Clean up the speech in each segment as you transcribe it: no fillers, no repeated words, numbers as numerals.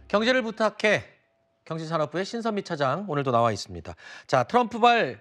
경제를 부탁해. 경제산업부의 신선미 차장 오늘도 나와 있습니다. 자, 트럼프발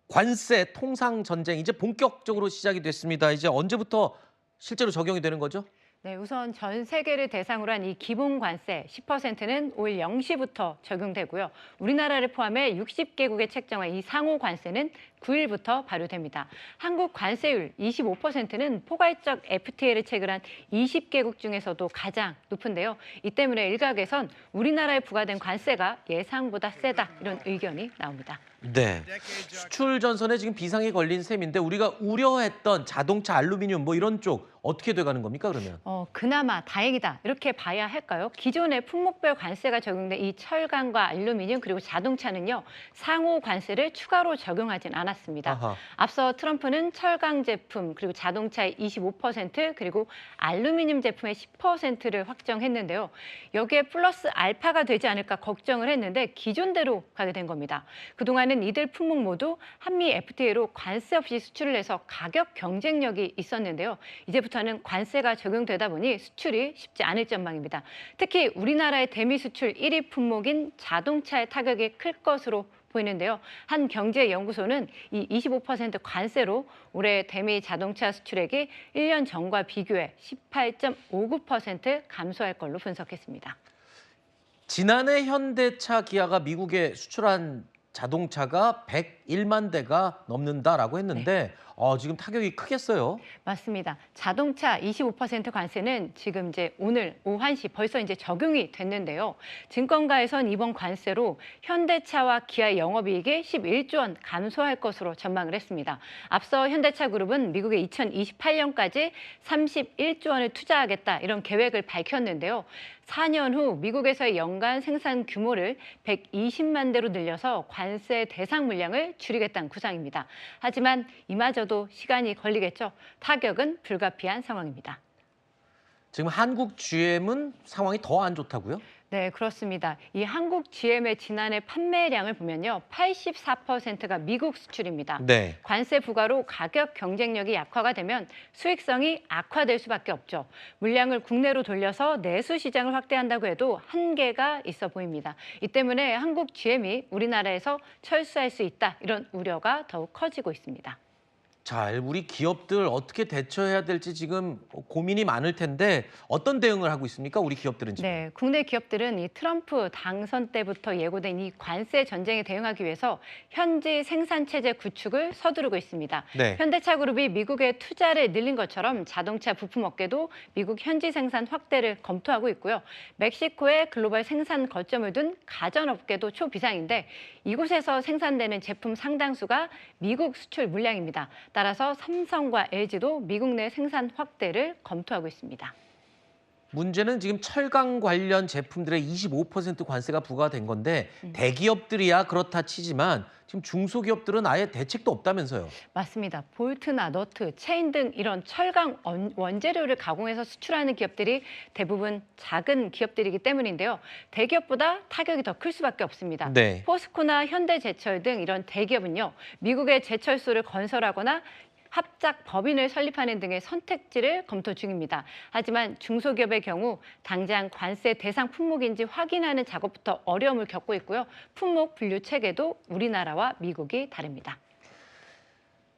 관세 통상 전쟁 이제 본격적으로 시작이 됐습니다. 이제 언제부터 실제로 적용이 되는 거죠? 네, 우선 전 세계를 대상으로 한 이 기본 관세 10%는 올 0시부터 적용되고요. 우리나라를 포함해 60개국에 책정한 이 상호 관세는 9일부터 발효됩니다. 한국 관세율 25%는 포괄적 FTA를 체결한 20개국 중에서도 가장 높은데요. 이 때문에 일각에선 우리나라에 부과된 관세가 예상보다 세다 이런 의견이 나옵니다. 네. 수출 전선에 지금 비상이 걸린 셈인데 우리가 우려했던 자동차, 알루미늄 뭐 이런 쪽 어떻게 돼가는 겁니까 그러면? 그나마 다행이다 이렇게 봐야 할까요? 기존에 품목별 관세가 적용된 이 철강과 알루미늄 그리고 자동차는요 상호 관세를 추가로 적용하진 않았습니다. 아하. 앞서 트럼프는 철강 제품 그리고 자동차의 25% 그리고 알루미늄 제품의 10%를 확정했는데요. 여기에 플러스 알파가 되지 않을까 걱정을 했는데 기존대로 가게 된 겁니다. 그동안은 이들 품목 모두 한미 FTA로 관세 없이 수출을 해서 가격 경쟁력이 있었는데요. 이제부터는 관세가 적용되다 보니 수출이 쉽지 않을 전망입니다. 특히 우리나라의 대미 수출 1위 품목인 자동차의 타격이 클 것으로 보이는데요. 한 경제연구소는 이 25% 관세로 올해 대미 자동차 수출액이 1년 전과 비교해 18.59% 감소할 걸로 분석했습니다. 지난해 현대차, 기아가 미국에 수출한 자동차가 101만 대가 넘는다라고 했는데 지금 타격이 크겠어요. 맞습니다. 자동차 25% 관세는 지금 이제 오늘 오후 1시 벌써 이제 적용이 됐는데요. 증권가에선 이번 관세로 현대차와 기아의 영업이익이 11조 원 감소할 것으로 전망을 했습니다. 앞서 현대차 그룹은 미국에 2028년까지 31조 원을 투자하겠다 이런 계획을 밝혔는데요. 4년 후 미국에서의 연간 생산 규모를 120만 대로 늘려서 관세 대상 물량을 줄이겠다는 구상입니다. 하지만 이마저도 시간이 걸리겠죠. 타격은 불가피한 상황입니다. 지금 한국 GM은 상황이 더 안 좋다고요? 네, 그렇습니다. 이 한국 GM의 지난해 판매량을 보면요. 84%가 미국 수출입니다. 네. 관세 부과로 가격 경쟁력이 약화가 되면 수익성이 악화될 수밖에 없죠. 물량을 국내로 돌려서 내수 시장을 확대한다고 해도 한계가 있어 보입니다. 이 때문에 한국 GM이 우리나라에서 철수할 수 있다. 이런 우려가 더욱 커지고 있습니다. 자, 우리 기업들 어떻게 대처해야 될지 지금 고민이 많을 텐데 어떤 대응을 하고 있습니까? 우리 기업들은 지금. 네, 국내 기업들은 이 트럼프 당선 때부터 예고된 이 관세 전쟁에 대응하기 위해서 현지 생산 체제 구축을 서두르고 있습니다. 네. 현대차그룹이 미국에 투자를 늘린 것처럼 자동차 부품 업계도 미국 현지 생산 확대를 검토하고 있고요. 멕시코에 글로벌 생산 거점을 둔 가전업계도 초비상인데 이곳에서 생산되는 제품 상당수가 미국 수출 물량입니다. 따라서 삼성과 LG도 미국 내 생산 확대를 검토하고 있습니다. 문제는 지금 철강 관련 제품들의 25% 관세가 부과된 건데 대기업들이야 그렇다 치지만 지금 중소기업들은 아예 대책도 없다면서요. 맞습니다. 볼트나 너트, 체인 등 이런 철강 원재료를 가공해서 수출하는 기업들이 대부분 작은 기업들이기 때문인데요. 대기업보다 타격이 더 클 수밖에 없습니다. 네. 포스코나 현대제철 등 이런 대기업은요. 미국의 제철소를 건설하거나 합작 법인을 설립하는 등의 선택지를 검토 중입니다. 하지만 중소기업의 경우 당장 관세 대상 품목인지 확인하는 작업부터 어려움을 겪고 있고요. 품목 분류 체계도 우리나라와 미국이 다릅니다.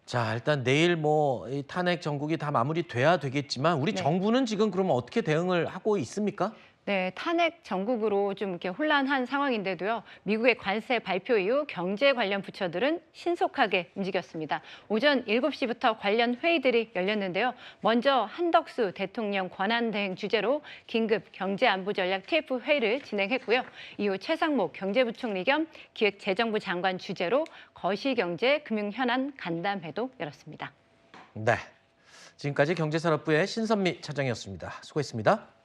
자, 일단 내일 이 탄핵 정국이 다 마무리돼야 되겠지만 우리 네. 정부는 지금 그러면 어떻게 대응을 하고 있습니까? 네, 탄핵 전국으로 좀 이렇게 혼란한 상황인데도요. 미국의 관세 발표 이후 경제 관련 부처들은 신속하게 움직였습니다. 오전 7시부터 관련 회의들이 열렸는데요. 먼저 한덕수 대통령 권한대행 주재로 긴급 경제안보전략 TF 회의를 진행했고요. 이후 최상목 경제부총리 겸 기획재정부 장관 주재로 거시경제 금융현안 간담회도 열었습니다. 네. 지금까지 경제산업부의 신선미 차장이었습니다. 수고했습니다.